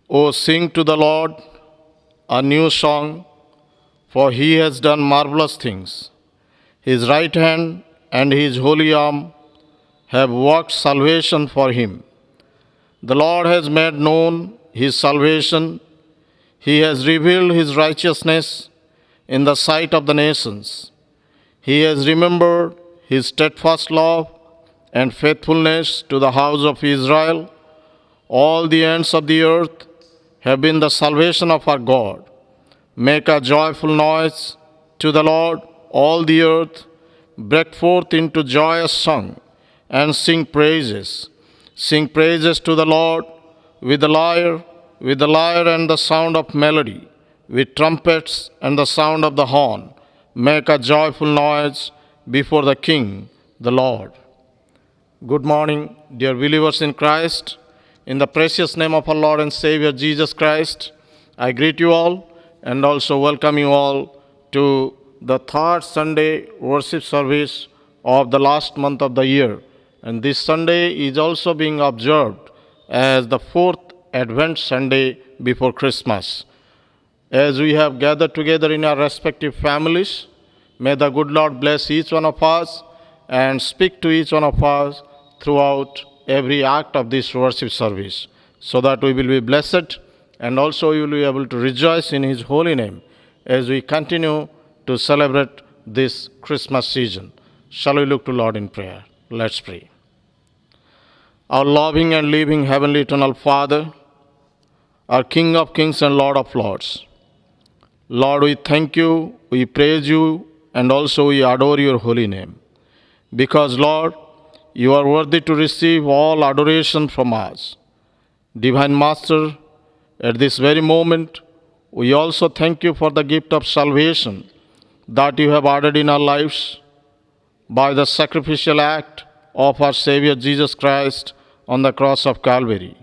O sing to the Lord a new song, for he has done marvelous things. His right hand and his holy arm have worked salvation for him. The Lord has made known his salvation. He has revealed his righteousness in the sight of the nations. He has remembered his steadfast love and faithfulness to the house of Israel. All the ends of the earth have been the salvation of our God. Make a joyful noise to the Lord, all the earth. Break forth into joyous song and sing praises. Sing praises to the Lord with the lyre and the sound of melody, with trumpets and the sound of the horn. Make a joyful noise before the King, the Lord. Good morning, dear believers in Christ. In the precious name of our Lord and Savior Jesus Christ, I greet you all and also welcome you all to the third Sunday worship service of the last month of the year. And this Sunday is also being observed as the fourth Advent Sunday before Christmas. As we have gathered together in our respective families, may the good Lord bless each one of us and speak to each one of us throughout every act of this worship service, so that we will be blessed and also we will be able to rejoice in His holy name as we continue to celebrate this Christmas season. Shall we look to Lord in prayer? Let's pray. Our loving and living Heavenly Eternal Father, our King of Kings and Lord of Lords, Lord, we thank you, we praise you, and also we adore your holy name. Because, Lord, you are worthy to receive all adoration from us. Divine Master, at this very moment, we also thank you for the gift of salvation that you have added in our lives by the sacrificial act of our Savior Jesus Christ on the cross of Calvary,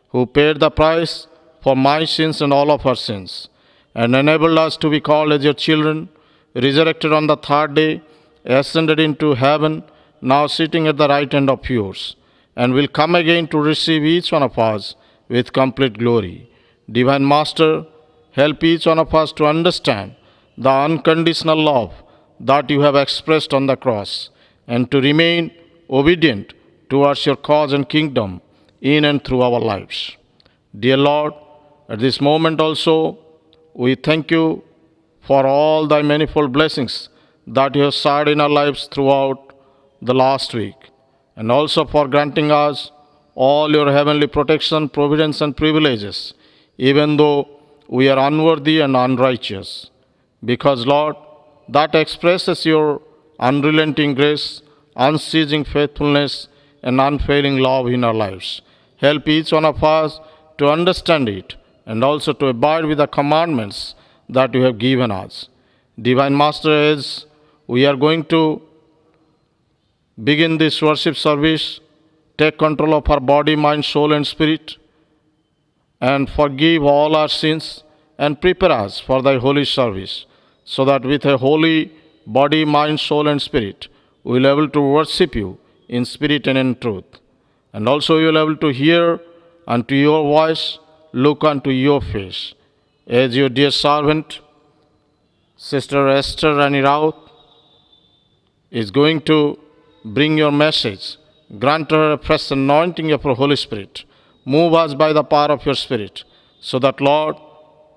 who paid the price for my sins and all of our sins, and enabled us to be called as your children, resurrected on the third day, ascended into heaven, now sitting at the right hand of yours, and will come again to receive each one of us with complete glory. Divine Master, help each one of us to understand the unconditional love that you have expressed on the cross, and to remain obedient towards your cause and kingdom in and through our lives. Dear Lord, at this moment also, we thank you for all thy manifold blessings that you have showered in our lives throughout the last week, and also for granting us all your heavenly protection, providence, and privileges, even though we are unworthy and unrighteous. Because, Lord, that expresses your unrelenting grace, unceasing faithfulness, and unfailing love in our lives. Help each one of us to understand it and also to abide with the commandments that you have given us. Divine Master, as we are going to begin this worship service, take control of our body, mind, soul, and spirit, and forgive all our sins, and prepare us for thy holy service, so that with a holy body, mind, soul, and spirit, we will be able to worship you in spirit and in truth. And also you will be able to hear unto your voice, look unto your face. As your dear servant, Sister Esther Rani Raut, is going to bring your message, grant her a fresh anointing of your Holy Spirit. Move us by the power of your Spirit, so that, Lord,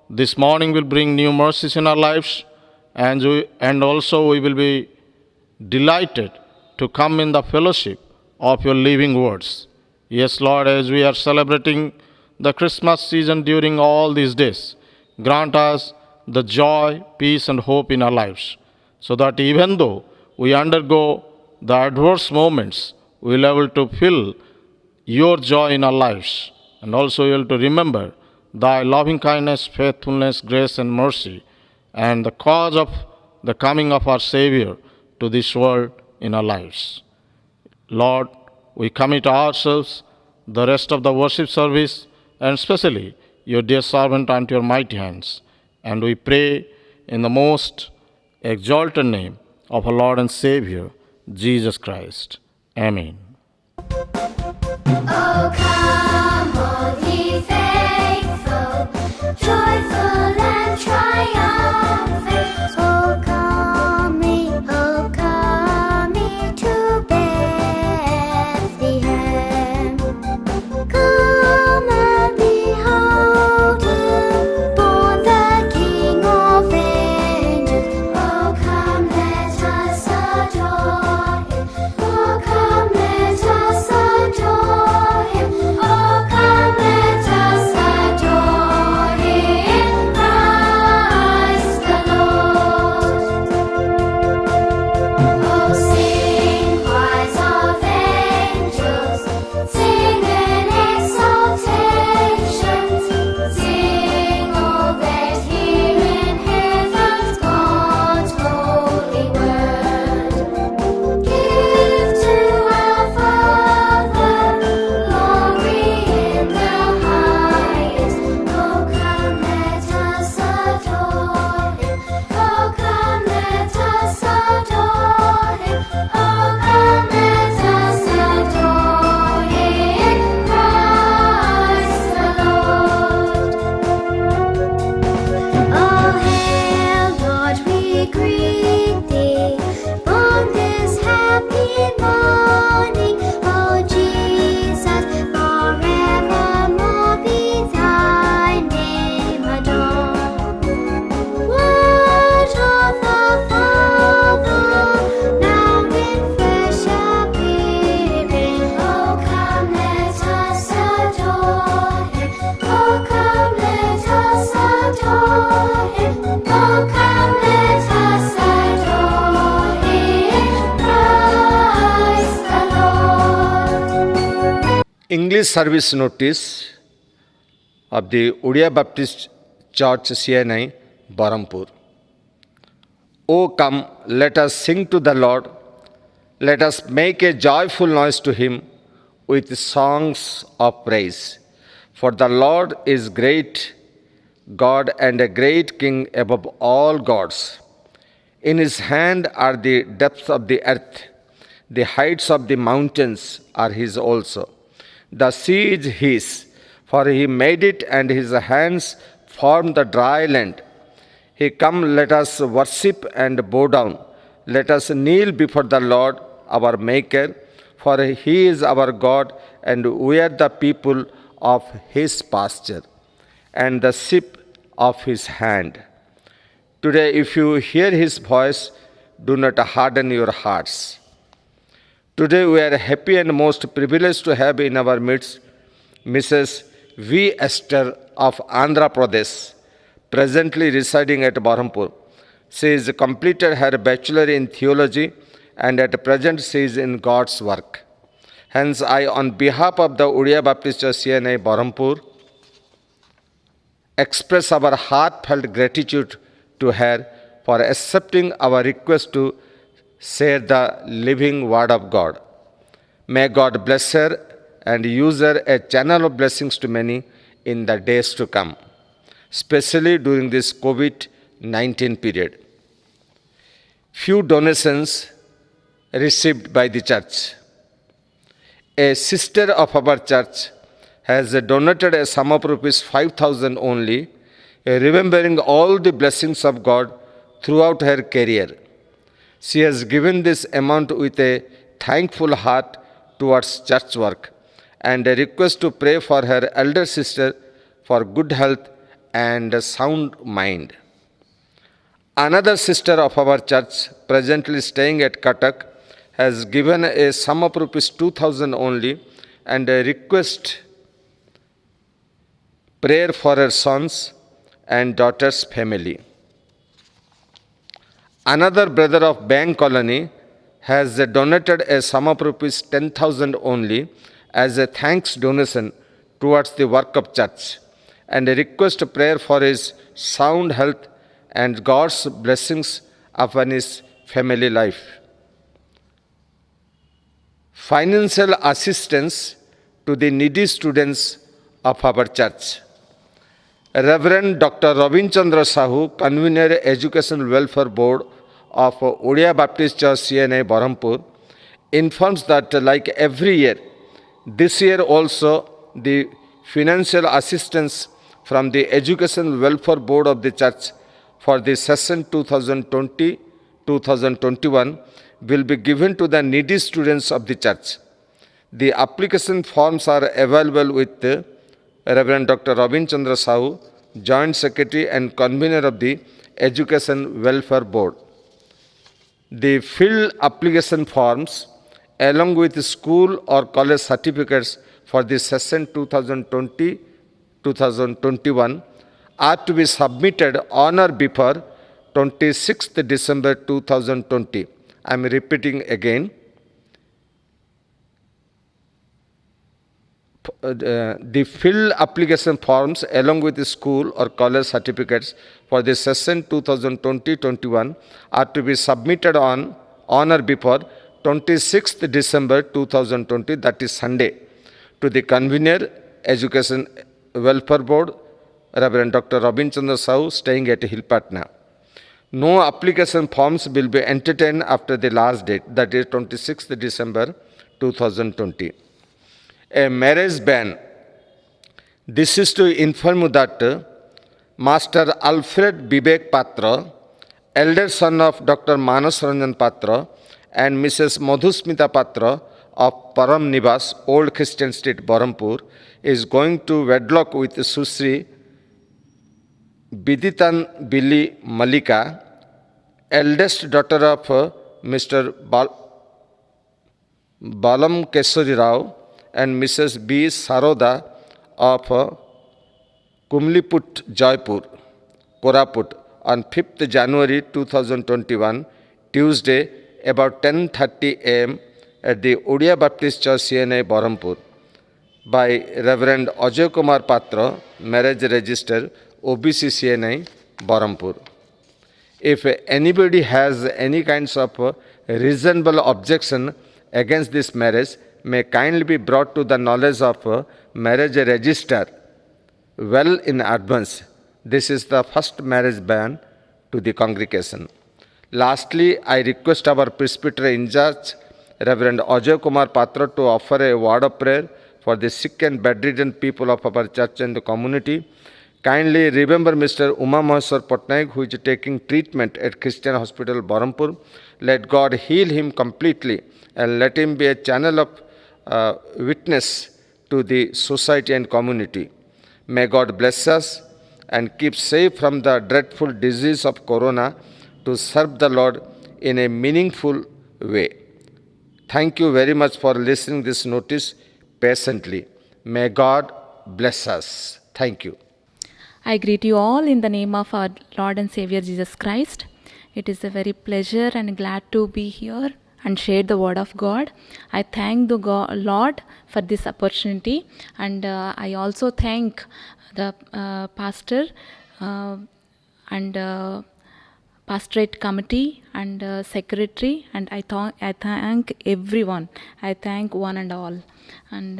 this morning will bring new mercies in our lives, and also we will be delighted to come in the fellowship of your living words. Yes, Lord, as we are celebrating the Christmas season during all these days, grant us the joy, peace, and hope in our lives, so that even though we undergo the adverse moments, we will be able to feel your joy in our lives, and also we will to remember thy loving kindness, faithfulness, grace, and mercy, and the cause of the coming of our Savior to this world in our lives. Lord, we commit ourselves, the rest of the worship service, and especially your dear servant unto your mighty hands, and we pray in the most exalted name of our Lord and Savior, Jesus Christ. Amen. Oh, come, all ye faithful. joyful and triumphant. O come ye to Bethlehem. Come and behold Him, born the King of angels. Oh, come, let us adore Him. Oh, come, let us adore Him. Oh, come, let us adore Him, Christ the Lord. Oh, sing choirs of angels, sing in exaltation, sing all that hear in heaven's God's holy word. Give to our Father glory in the highest. Oh, come, let us adore Him. Oh, come, let us adore Him. Oh, come, let us adore Him, Christ the Lord. Oh, hail, Lord, we greet Thee, on this happy morning. Oh, Jesus, forevermore be Thy name adored. Word of the Father, now in flesh appearing. Oh, come, let us adore Him. Oh, come, let us adore Him. Oh, come, let us adore Him, Christ the Lord. English service notice of the Odia Baptist Church CNI Barampur. O come, let us sing to the Lord. Let us make a joyful noise to Him with songs of praise. For the Lord is great God and a great King above all gods. In His hand are the depths of the earth. The heights of the mountains are His also. The sea is His, for He made it, and His hands formed the dry land. He come, let us worship and bow down. Let us kneel before the Lord our Maker, for He is our God, and we are the people of His pasture, and the sheep of His hand. Today, if you hear His voice, do not harden your hearts. Today, we are happy and most privileged to have in our midst Mrs. V. Esther of Andhra Pradesh, presently residing at Barampur. She has completed her bachelor in theology and at present she is in God's work. Hence, I, on behalf of the Odia Baptist Church CNI Barampur, express our heartfelt gratitude to her for accepting our request to share the living Word of God. May God bless her and use her a channel of blessings to many in the days to come, especially during this COVID-19 period. Few donations received by the church. A sister of our church has donated a sum of rupees 5,000 only, remembering all the blessings of God throughout her career. She has given this amount with a thankful heart towards church work and a request to pray for her elder sister for good health and a sound mind. Another sister of our church, presently staying at Cuttack, has given a sum of rupees 2,000 only and a request prayer for her sons and daughters' family. Another brother of Bank Colony has donated a sum of rupees 10,000 only as a thanks donation towards the work of church and a request prayer for his sound health and God's blessings upon his family life. Financial assistance to the needy students of our church. Reverend Dr. Ravin Chandra Sahu, Convener Education Welfare Board of Odia Baptist Church CNI Barampur, informs that like every year, this year also the financial assistance from the Education Welfare Board of the Church for the session 2020-2021 will be given to the needy students of the church. The application forms are available with Reverend Dr. Robin Chandra Sahu, Joint Secretary and Convener of the Education Welfare Board. The filled application forms along with school or college certificates for the session 2020-2021 are to be submitted on or before 26th December 2020. I am repeating again. The filled application forms along with the school or college certificates for the session 2020-21 are to be submitted on or before 26th December 2020, that is Sunday, to the convener, Education Welfare Board, Reverend Dr. Robin Chandra Sahu, staying at Hilpatna. No application forms will be entertained after the last date, that is 26th December 2020. A marriage ban. This is to inform you that Master Alfred Vivek Patra, elder son of Dr. Manas Ranjan Patra and Mrs. Madhusmita Patra of Param Nivas, Old Christian Street, Barampur, is going to wedlock with Susri Biditan Billy Malika, eldest daughter of Mr. Balam Kesari Rao and Mrs. B. Saroda of Kumliput, Jaipur, Koraput, on 5th January 2021, Tuesday, about 10:30 a.m. at the Odia Baptist Church, CNI, Barampur, by Reverend Ajay Kumar Patra, Marriage Register, OBC CNI, Barampur. If anybody has any kinds of reasonable objection against this marriage, may kindly be brought to the knowledge of Marriage Register well in advance. This is the first marriage ban to the congregation. Lastly, I request our presbytery in charge, Reverend Ajay Kumar Patra, to offer a word of prayer for the sick and bedridden people of our church and the community. Kindly remember Mr. Uma Maheswar Patnaik, who is taking treatment at Christian Hospital, Barampur. Let God heal him completely and let him be a channel of witness to the society and community. May God bless us and keep safe from the dreadful disease of corona to serve the Lord in a meaningful way. Thank you very much for listening this notice patiently. May God bless us. Thank you. I greet you all in the name of our Lord and Savior Jesus Christ. It is a very pleasure and glad to be here and share the word of God. I thank the Lord for this opportunity, and I also thank the pastor and pastorate committee and secretary, and I thank everyone. I thank one and all. And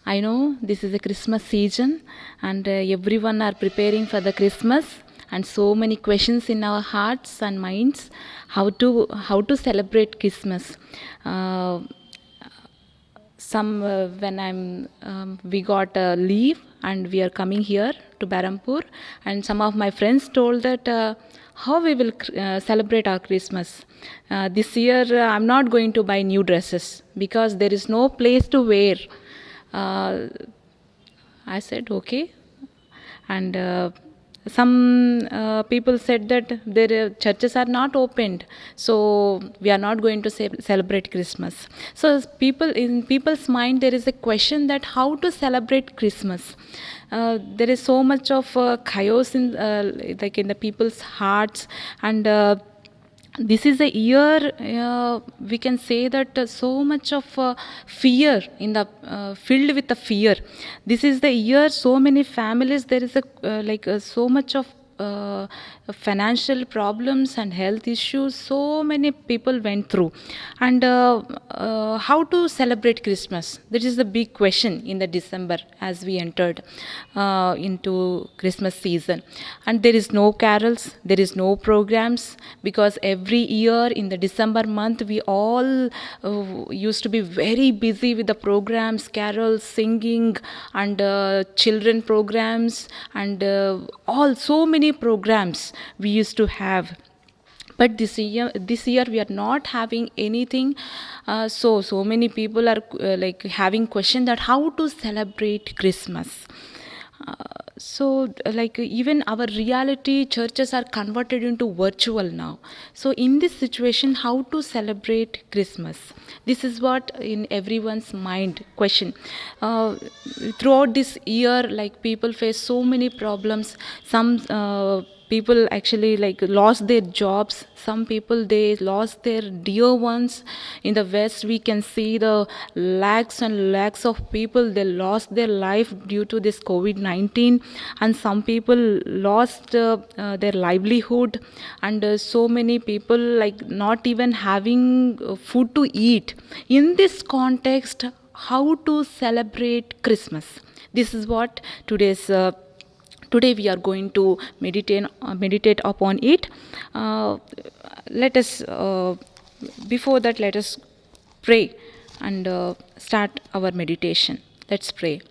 I know this is a Christmas season, and everyone are preparing for the Christmas, and so many questions in our hearts and minds how to celebrate Christmas. When we got a leave and we are coming here to Barampur, and some of my friends told that how we will celebrate our Christmas. This year I'm not going to buy new dresses because there is no place to wear. I said okay, and some people said that their churches are not opened, so we are not going to celebrate Christmas. So in people's mind there is a question that how to celebrate Christmas. There is so much of chaos in the people's hearts, and this is a year we can say that so much of fear in the filled with the fear. This is the year so many families, there is so much of financial problems and health issues so many people went through. And how to celebrate Christmas? That is the big question in the December as we entered into Christmas season. And there is no carols, there is no programs, because every year in the December month we all used to be very busy with the programs, carols, singing, and children programs, and all so many programs we used to have. But this year we are not having anything. So many people are like having question that how to celebrate Christmas. Like even our reality churches are converted into virtual now. So in this situation, how to celebrate Christmas? This is what in everyone's mind question. Throughout this year, like people face so many problems. Some people actually like lost their jobs. Some people they lost their dear ones. In the west we can see the lakhs and lakhs of people they lost their life due to this COVID-19, and some people lost their livelihood, and so many people like not even having food to eat. In this context, how to celebrate Christmas? This is what today we are going to meditate upon it. Let us before that let us pray and start our meditation. Let's pray.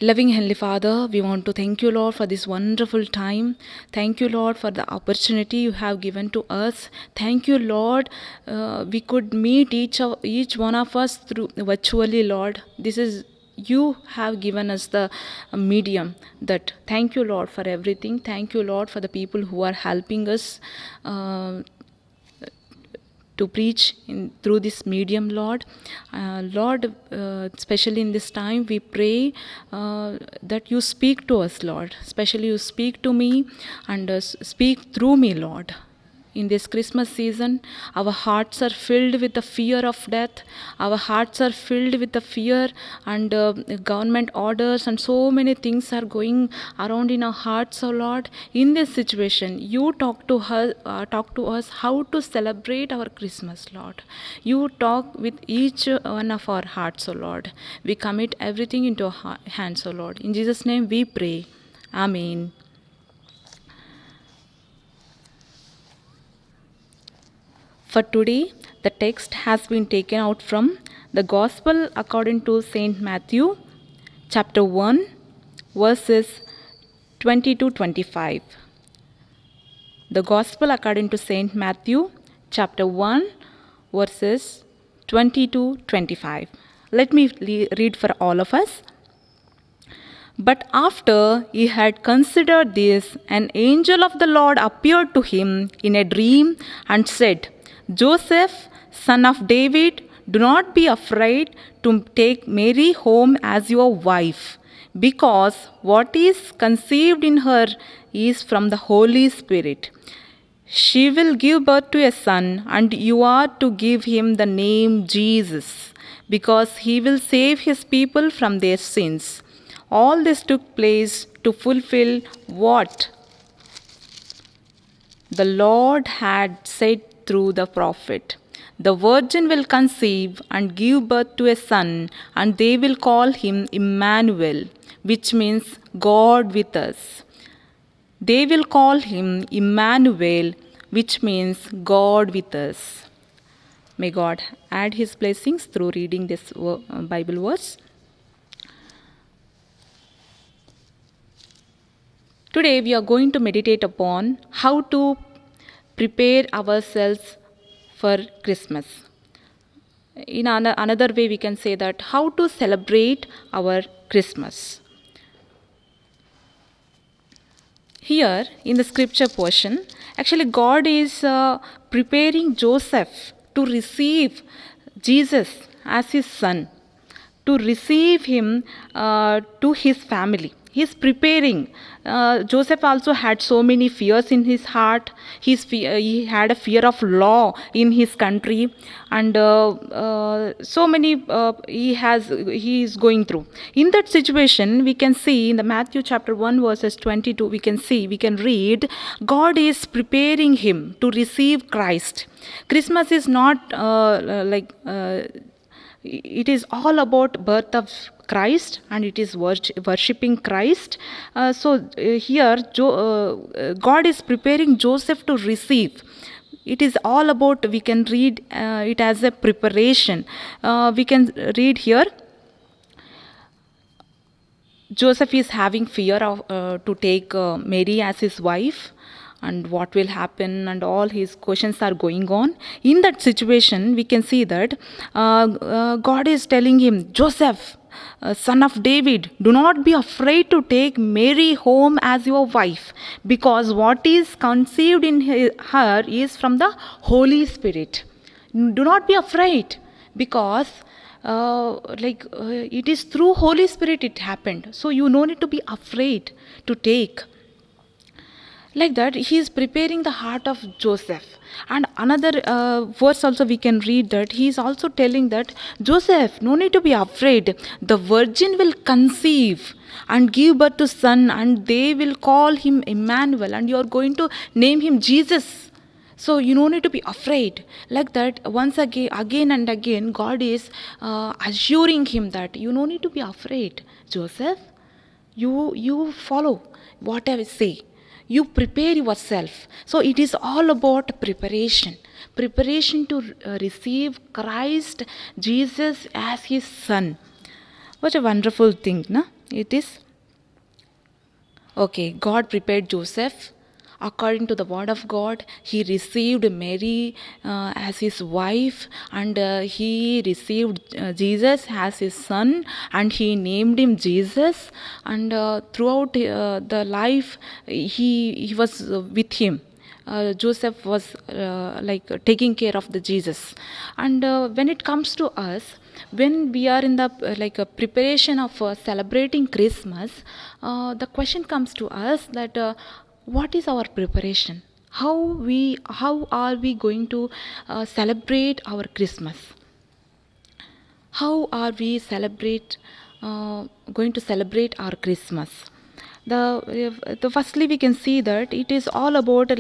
Loving Heavenly Father, we want to thank you, Lord, for this wonderful time. Thank you, Lord, for the opportunity you have given to us. Thank you, Lord, we could meet each one of us through virtually, Lord. This is you have given us the medium. That thank you, Lord, for everything. Thank you, Lord, for the people who are helping us to preach through this medium, Lord. Lord, especially in this time, we pray that you speak to us, Lord. Especially you speak to me and speak through me, Lord. In this Christmas season, our hearts are filled with the fear of death. Our hearts are filled with the fear and government orders, and so many things are going around in our hearts, oh Lord. In this situation, you talk to us how to celebrate our Christmas, Lord. You talk with each one of our hearts, oh Lord. We commit everything into your hands, oh Lord. In Jesus' name we pray. Amen. For today, the text has been taken out from the Gospel according to St. Matthew, chapter 1, verses 20 to 25. The Gospel according to St. Matthew, chapter 1, verses 20 to 25. Let me read for all of us. But after he had considered this, an angel of the Lord appeared to him in a dream and said, Joseph, son of David, do not be afraid to take Mary home as your wife, because what is conceived in her is from the Holy Spirit. She will give birth to a son, and you are to give him the name Jesus, because he will save his people from their sins. All this took place to fulfill what the Lord had said through the prophet. The virgin will conceive and give birth to a son, and they will call him Emmanuel, which means God with us. They will call him Emmanuel, which means God with us. May God add his blessings through reading this Bible verse. Today we are going to meditate upon how to prepare ourselves for Christmas. In another way we can say that how to celebrate our Christmas. Here in the scripture portion, actually God is preparing Joseph to receive Jesus as his son, to receive him to his family. He's preparing. Joseph also had so many fears in his heart. He had a fear of law in his country, and so many he is going through. In that situation, we can see in the Matthew chapter 1 verses 22, we can read, God is preparing him to receive Christ. Christmas is not it is all about birth of Christ, and it is worshipping Christ. Here God is preparing Joseph to receive. It is all about, we can read it as a preparation. We can read here, Joseph is having fear of to take Mary as his wife, and what will happen, and all his questions are going on. In that situation, we can see that God is telling him, Joseph, son of David, do not be afraid to take Mary home as your wife, because what is conceived in her is from the Holy Spirit. Do not be afraid, because it is through Holy Spirit it happened. So you no need to be afraid to take. Like that, he is preparing the heart of Joseph. And another verse also we can read that he is also telling that, Joseph, no need to be afraid. The virgin will conceive and give birth to son, and they will call him Emmanuel, and you are going to name him Jesus. So you no need to be afraid. Like that, once again and again, God is assuring him that you no need to be afraid. Joseph, you follow what I say. You prepare yourself. So it is all about preparation to receive Christ Jesus as his son. What a wonderful thing, no? It is. Okay, God prepared Joseph according to the word of God. He received Mary as his wife, and he received Jesus as his son, and he named him Jesus. And throughout the life, he was with him. Joseph was taking care of the Jesus. And when it comes to us, when we are in the preparation of celebrating Christmas, the question comes to us that what is our preparation? How are we going to celebrate our Christmas? How are we going to celebrate our Christmas? The firstly we can see that it is all about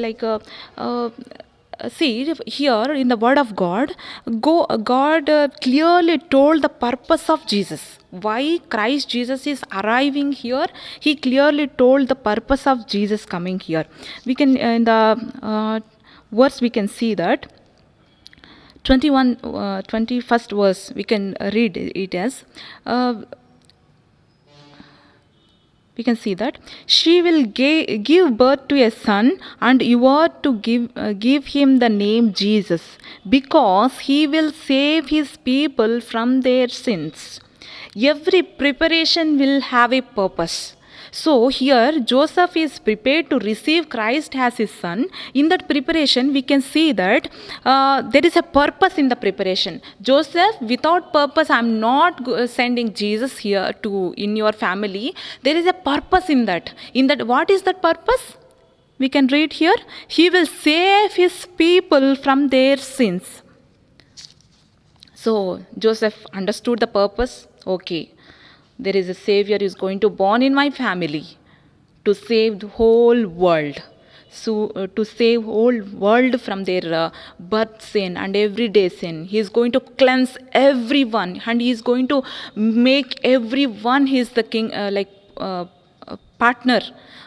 see here in the word of God, God clearly told the purpose of Jesus. Why Christ Jesus is arriving here, he clearly told the purpose of Jesus coming here. We can in the verse we can see that 21st verse we can read it as we can see that she will give birth to a son, and you are to give him the name Jesus, because he will save his people from their sins. Every preparation will have a purpose. So here Joseph is prepared to receive Christ as his son. In that preparation we can see that there is a purpose in the preparation. Joseph, without purpose, I am not sending Jesus here in your family. There is a purpose in that. What is that purpose? We can read here, he will save his people from their sins. So Joseph understood the purpose. Okay, there is a Savior is going to born in my family to save the whole world. So to save whole world from their birth sin and everyday sin. He is going to cleanse everyone, and he is going to make everyone he is the king, partner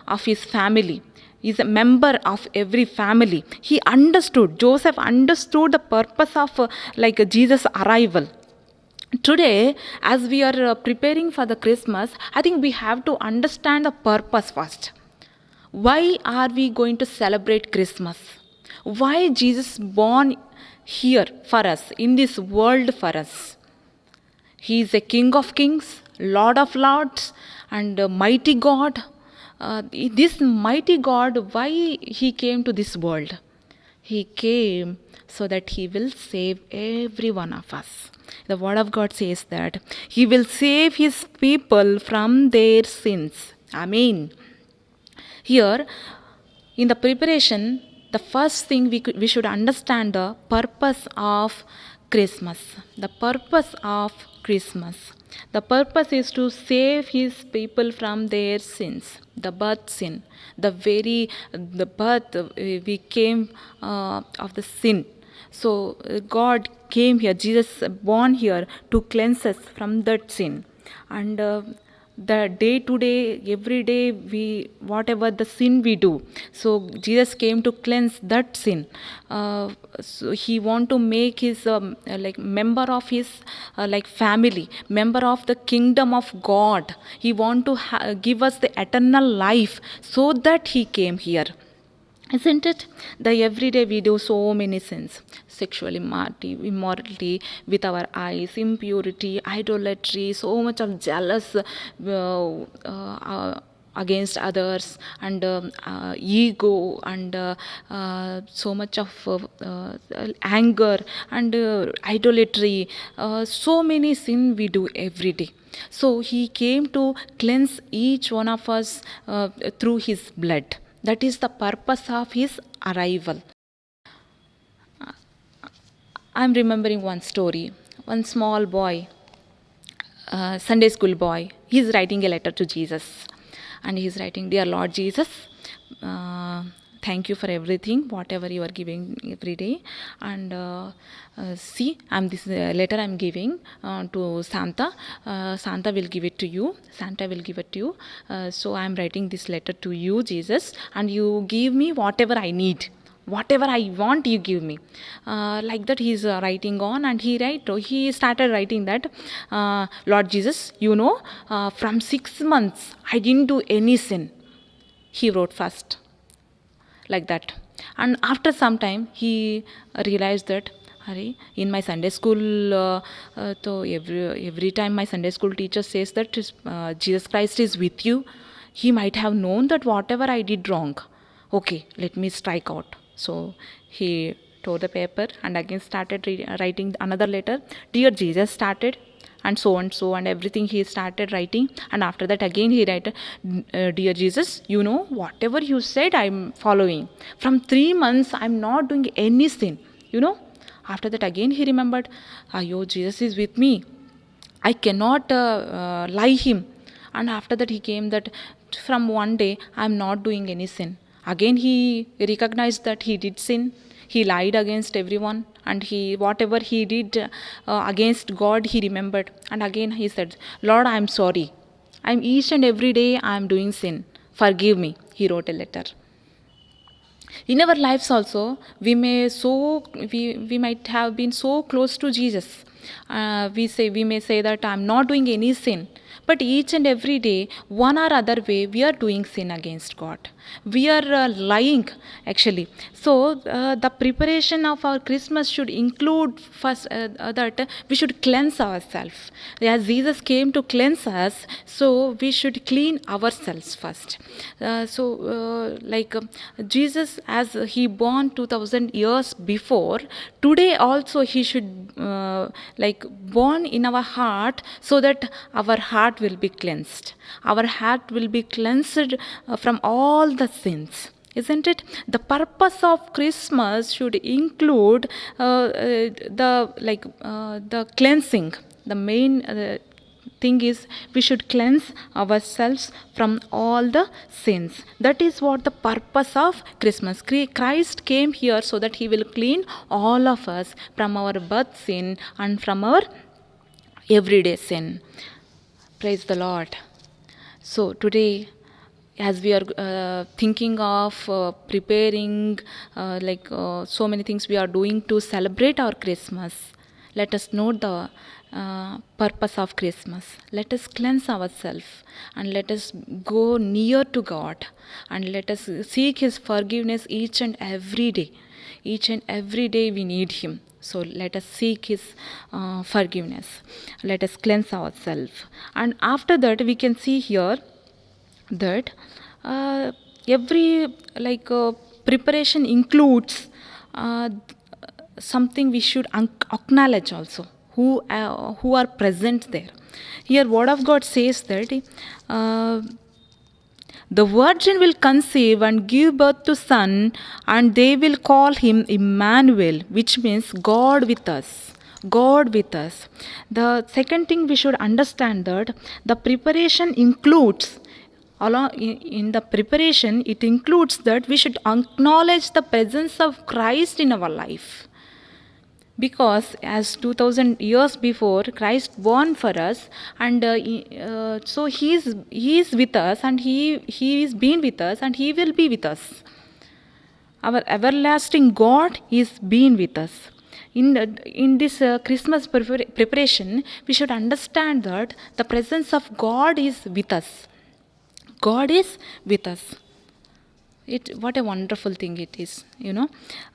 of his family. He is a member of every family. Joseph understood the purpose of Jesus' arrival. Today, as we are preparing for the Christmas, I think we have to understand the purpose first. Why are we going to celebrate Christmas? Why Jesus born here for us, in this world for us? He is a King of Kings, Lord of Lords, and mighty God. This mighty God, why he came to this world? He came so that he will save every one of us. The word of God says that he will save his people from their sins. Amen. Here, in the preparation, the first thing we should understand the purpose of Christmas. The purpose of Christmas. The purpose is to save his people from their sins. The birth sin. The birth we came of the sin. So God came here, Jesus born here to cleanse us from that sin. And the day to day, every day, we whatever the sin we do, so Jesus came to cleanse that sin. So he want to make his like member of his like family, member of the kingdom of God. He want to give us the eternal life, so that he came here. Isn't it? The everyday we do so many sins: sexual immorality with our eyes, impurity, idolatry, so much of jealous against others, and ego, and so much of anger, and idolatry. So many sin we do every day. So he came to cleanse each one of us through his blood. That is the purpose of his arrival. I'm remembering one story. One small boy, Sunday school boy, he's writing a letter to Jesus. And he's writing, "Dear Lord Jesus, thank you for everything, whatever you are giving every day. And see, this letter I'm giving to Santa. Santa will give it to you. Santa will give it to you. So I'm writing this letter to you, Jesus, and you give me whatever I need. Whatever I want, you give me." Like that, he's writing on, and he started writing that, "Lord Jesus, from 6 months I didn't do any sin." He wrote first, like that. And after some time, he realized that, in my Sunday school, so every time my Sunday school teacher says that Jesus Christ is with you, he might have known that whatever I did wrong. Okay, let me strike out. So he tore the paper and again started writing another letter. "Dear Jesus," started, and so and everything he started writing. And after that again he wrote, "Dear Jesus, whatever you said, I'm following. From 3 months I'm not doing any sin. After that again he remembered, Jesus is with me. I cannot lie him. And after that he came that from one day I'm not doing any sin. Again he recognized that he did sin. He lied against everyone, and whatever he did against God, he remembered. And again he said, "Lord, I am sorry. I'm each and every day I am doing sin. Forgive me." He wrote a letter. In our lives also, we might have been so close to Jesus. We may say that I'm not doing any sin. But each and every day, one or other way, we are doing sin against God. We are lying, actually. So, the preparation of our Christmas should include first that we should cleanse ourselves. As Jesus came to cleanse us, so we should clean ourselves first. Jesus, as he born 2000 years before, today also he should born in our heart, so that our heart will be cleansed. Our heart will be cleansed from all the sins. Isn't it? The purpose of Christmas should include the cleansing. The main thing is we should cleanse ourselves from all the sins. That is what the purpose of Christmas. Christ came here so that he will clean all of us from our birth sin and from our everyday sin. Praise the Lord. So today, as we are thinking of preparing so many things we are doing to celebrate our Christmas, let us note the purpose of Christmas. Let us cleanse ourselves, and let us go near to God, and let us seek his forgiveness each and every day. Each and every day we need him. So let us seek his forgiveness. Let us cleanse ourselves. And after that, we can see here that every preparation includes something we should acknowledge also, who are present there. Here Word of God says that The virgin will conceive and give birth to son, and they will call him Emmanuel, which means God with us. God with us. The second thing we should understand that the preparation includes in the preparation it includes that we should acknowledge the presence of Christ in our life, because as 2000 years before Christ born for us, and so he is with us, and he is been with us, and he will be with us. Our everlasting God is been with us. In this Christmas preparation, we should understand that the presence of God is with us. God is with us. What a wonderful thing it is,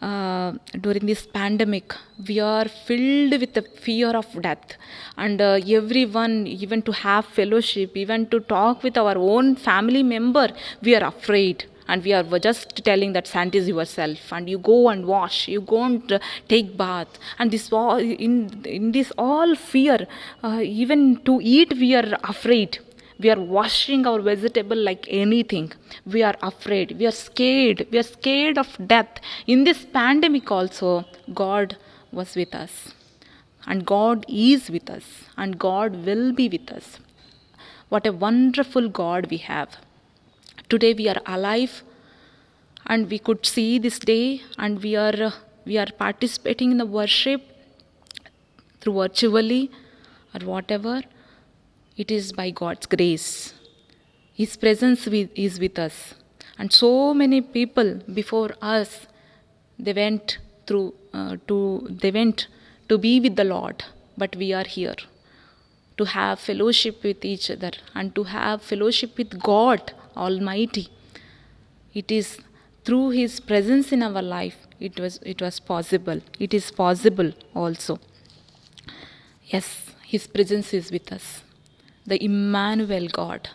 during this pandemic we are filled with the fear of death, and everyone, even to have fellowship, even to talk with our own family member, we are afraid, and we are just telling that sanitize yourself, and you go and wash, you go and take bath, and this all in this all fear, even to eat we are afraid. We are washing our vegetable like anything. We are afraid. We are scared. We are scared of death. In this pandemic also, God was with us. And God is with us. And God will be with us. What a wonderful God we have. Today we are alive, and we could see this day, and we are participating in the worship through virtually or whatever. It is by God's grace. His presence is with us. And so many people before us, they went to be with the Lord, but we are here to have fellowship with each other and to have fellowship with God Almighty. It is through His presence in our life it was possible. It is possible also. Yes, His presence is with us. The Emmanuel God,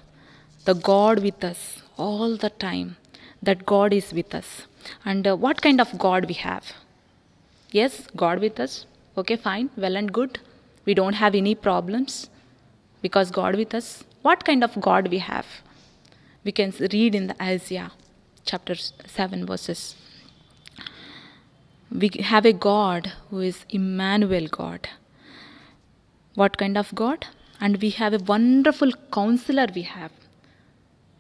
the God with us all the time, that God is with us. And what kind of God we have? Yes, God with us. Okay, fine, well and good. We don't have any problems because God with us. What kind of God we have? We can read in the Isaiah chapter 7 verses. We have a God who is Emmanuel God. What kind of God? And we have a wonderful counselor we have.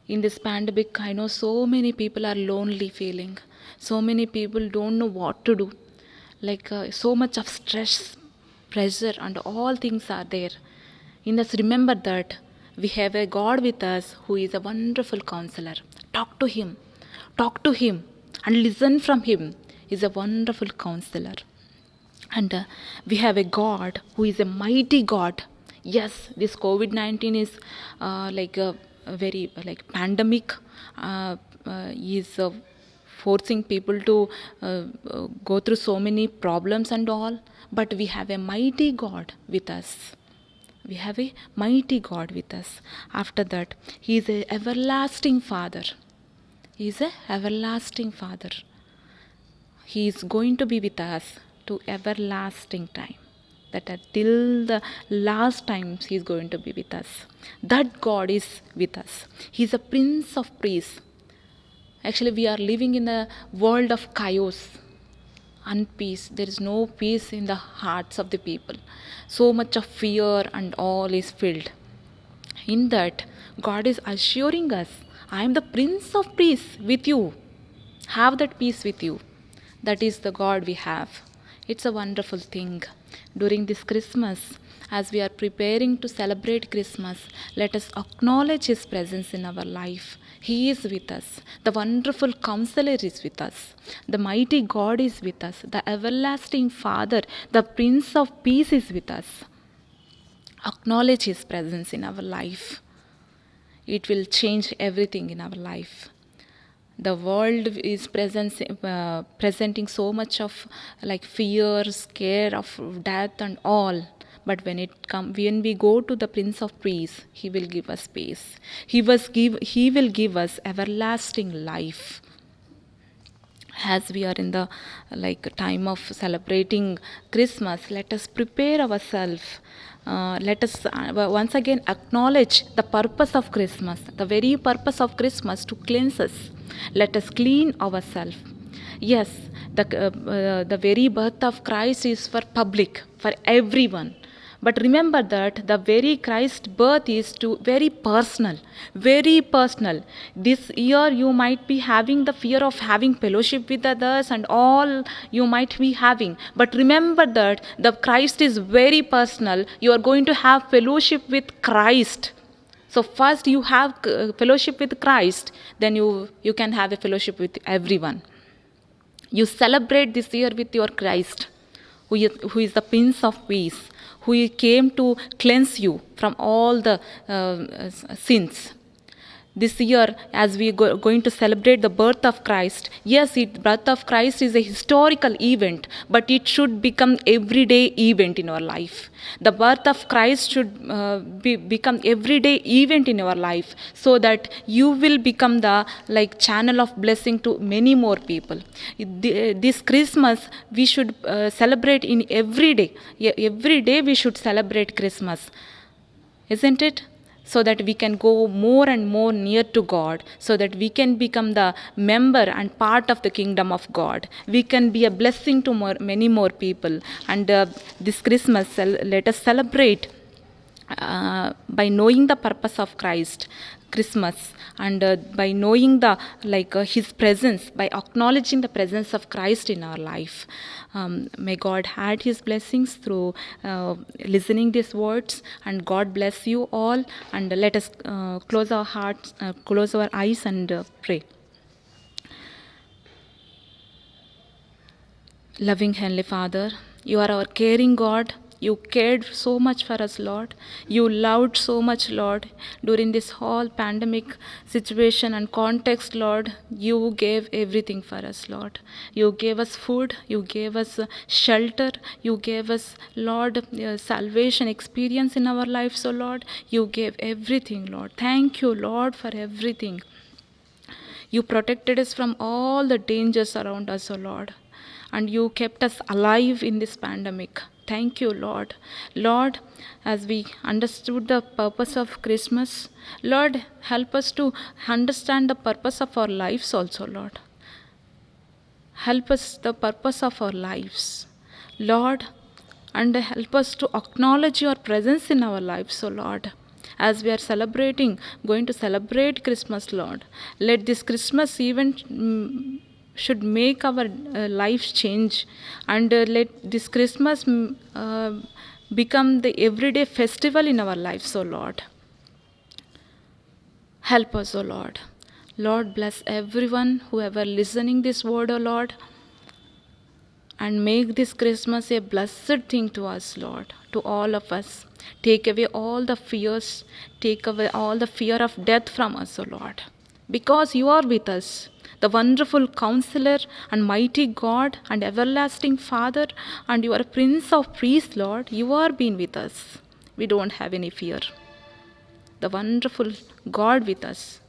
In this pandemic, I know so many people are lonely feeling. So many people don't know what to do. Like so much of stress, pressure, and all things are there. In this, remember that we have a God with us who is a wonderful counselor. Talk to Him. Talk to Him and listen from Him. He is a wonderful counselor. And we have a God who is a mighty God. Yes, this COVID-19 is like a very pandemic is forcing people to go through so many problems and all. But we have a mighty God with us. We have a mighty God with us. After that, He is an everlasting Father. He is an everlasting Father. He is going to be with us to everlasting time. That till the last times He is going to be with us. That God is with us. He is a Prince of Peace. Actually, we are living in a world of chaos and peace. There is no peace in the hearts of the people. So much of fear and all is filled. In that, God is assuring us, I am the Prince of Peace with you. Have that peace with you. That is the God we have. It's a wonderful thing. During this Christmas, as we are preparing to celebrate Christmas, let us acknowledge His presence in our life. He is with us. The wonderful Counselor is with us. The mighty God is with us. The everlasting Father, the Prince of Peace is with us. Acknowledge His presence in our life. It will change everything in our life. The world is presenting so much of fear, scare of death and all. But when we go to the Prince of Peace, He will give us peace. He will give us everlasting life. As we are in the time of celebrating Christmas, let us prepare ourselves let us once again acknowledge the purpose of Christmas, the very purpose of Christmas to cleanse us. Let us clean ourselves. Yes, the very birth of Christ is for public, for everyone. But remember that the very Christ birth is to very personal, very personal. This year you might be having the fear of having fellowship with others and all you might be having. But remember that the Christ is very personal. You are going to have fellowship with Christ. So first you have fellowship with Christ, then you can have a fellowship with everyone. You celebrate this year with your Christ, who is the Prince of Peace, who came to cleanse you from all the sins. This year, as we are going to celebrate the birth of Christ, yes, the birth of Christ is a historical event, but it should become everyday event in our life. The birth of Christ should become everyday event in our life, so that you will become the channel of blessing to many more people. This Christmas we should celebrate in every day. Every day we should celebrate Christmas, isn't it? So that we can go more and more near to God, so that we can become the member and part of the kingdom of God. We can be a blessing to many more people. And this Christmas, let us celebrate by knowing the purpose of Christmas, and by knowing the His presence, by acknowledging the presence of Christ in our life. May God add His blessings through listening these words, and God bless you all. And let us close our hearts, close our eyes, and pray. Loving Heavenly Father, you are our caring God. You cared so much for us, Lord. You loved so much, Lord. During this whole pandemic situation and context, Lord, you gave everything for us, Lord. You gave us food. You gave us shelter. You gave us, Lord, salvation experience in our life. So, Lord, you gave everything, Lord. Thank you, Lord, for everything. You protected us from all the dangers around us, O Lord. And you kept us alive in this pandemic. Thank you, Lord. Lord, as we understood the purpose of Christmas, Lord, help us to understand the purpose of our lives also, Lord. Help us the purpose of our lives, Lord, and help us to acknowledge your presence in our lives, O Lord. As we are going to celebrate Christmas, Lord, let this Christmas event should make our lives change, and let this Christmas become the everyday festival in our lives, O Lord. Help us, O Lord. Lord, bless everyone who ever listening this word, O Lord, and make this Christmas a blessed thing to us, Lord, to all of us. Take away all the fears, take away all the fear of death from us, O Lord, because you are with us. The wonderful Counselor and mighty God and everlasting Father, and you are Prince of Peace, Lord. You are been with us. We don't have any fear. The wonderful God with us.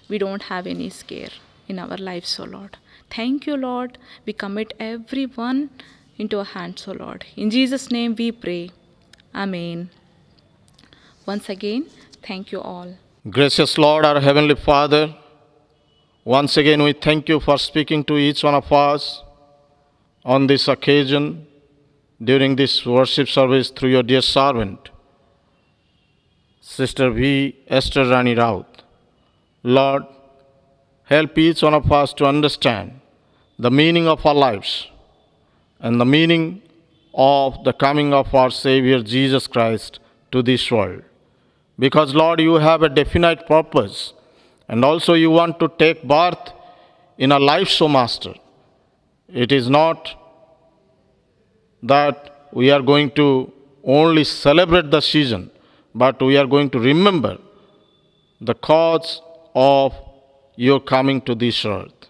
We don't have any scare in our lives, O Lord. Thank you, Lord. We commit everyone into your hands, O Lord. In Jesus' name we pray. Amen. Once again, thank you all. Gracious Lord, our Heavenly Father, once again we thank you for speaking to each one of us on this occasion during this worship service through your dear servant, Sister V. Esther Rani Raut. Lord, help each one of us to understand the meaning of our lives and the meaning of the coming of our Savior Jesus Christ to this world. Because, Lord, you have a definite purpose, and also you want to take birth in our lives, O Master. It is not that we are going to only celebrate the season, but we are going to remember the cause of your coming to this earth.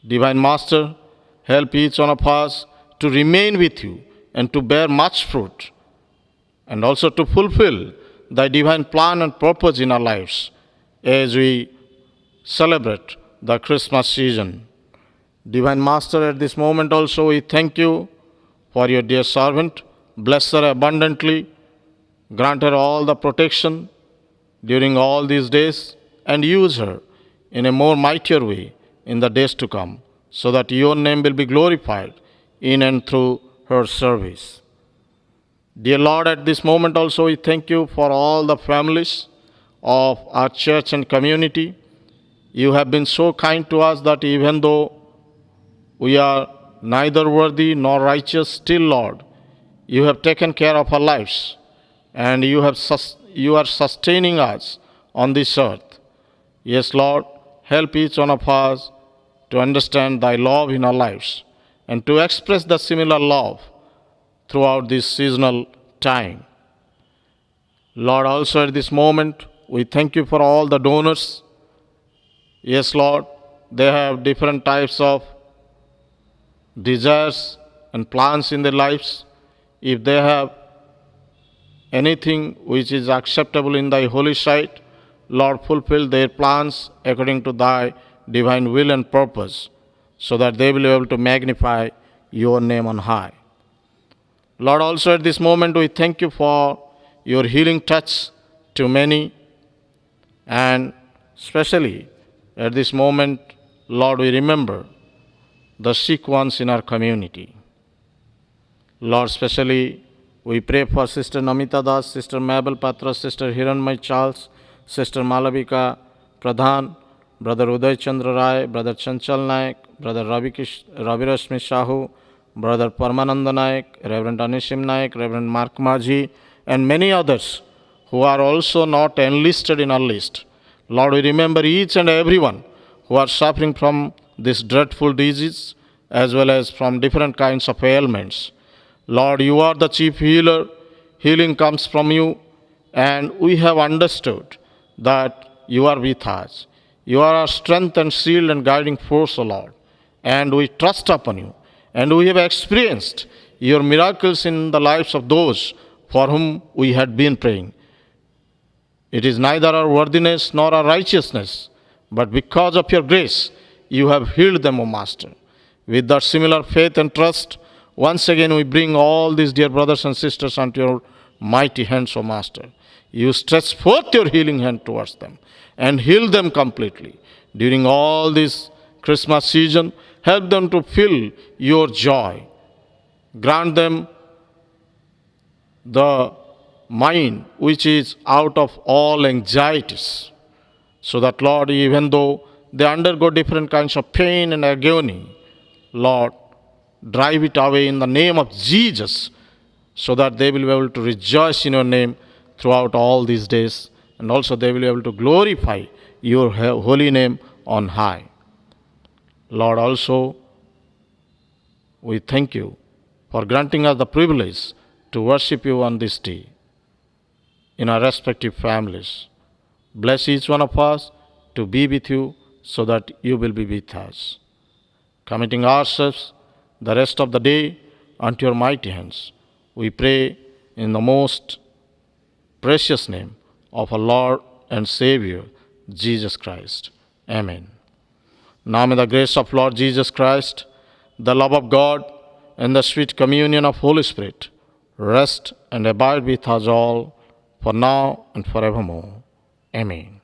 Divine Master, help each one of us to remain with you and to bear much fruit, and also to fulfill thy divine plan and purpose in our lives as we celebrate the Christmas season. Divine Master, at this moment also we thank you for your dear servant. Bless her abundantly. Grant her all the protection during all these days and use her in a more mightier way in the days to come, so that your name will be glorified in and through her service. Dear Lord, at this moment also we thank you for all the families of our church and community. You have been so kind to us that even though we are neither worthy nor righteous, still, Lord, you have taken care of our lives, and you are sustaining us on this earth. Yes, Lord, help each one of us to understand thy love in our lives and to express the similar love throughout this seasonal time. Lord, also at this moment, we thank you for all the donors. Yes, Lord, they have different types of desires and plans in their lives. If they have anything which is acceptable in thy holy sight, Lord, fulfill their plans according to thy divine will and purpose, so that they will be able to magnify your name on high. Lord, also at this moment we thank you for your healing touch to many, and especially at this moment, Lord, we remember the sick ones in our community. Lord, especially we pray for Sister Namita Das, Sister Mabel Patra, Sister Hiranmay Charles, Sister Malavika Pradhan, Brother Uday Chandra Rai, Brother Chanchal Naik, Brother Ravi Rashmi Shahu, Brother Paramananda Naik, Reverend Anishim Naik, Reverend Mark Maji, and many others who are also not enlisted in our list. Lord, we remember each and everyone who are suffering from this dreadful disease as well as from different kinds of ailments. Lord, you are the chief healer. Healing comes from you, and we have understood that you are with us. You are our strength and shield and guiding force, O Lord, and we trust upon you. And we have experienced your miracles in the lives of those for whom we had been praying. It is neither our worthiness nor our righteousness, but because of your grace, you have healed them, O Master. With that similar faith and trust, once again we bring all these dear brothers and sisters unto your mighty hands, O Master. You stretch forth your healing hand towards them and heal them completely. During all this Christmas season, help them to feel your joy. Grant them the mind which is out of all anxieties, so that, Lord, even though they undergo different kinds of pain and agony, Lord, drive it away in the name of Jesus, so that they will be able to rejoice in your name throughout all these days, and also they will be able to glorify your holy name on high. Lord, also we thank you for granting us the privilege to worship you on this day in our respective families. Bless each one of us to be with you, so that you will be with us. Committing ourselves the rest of the day unto your mighty hands, we pray in the most precious name of our Lord and Savior, Jesus Christ. Amen. Now may the grace of Lord Jesus Christ, the love of God, and the sweet communion of Holy Spirit rest and abide with us all, for now and forevermore. Amen.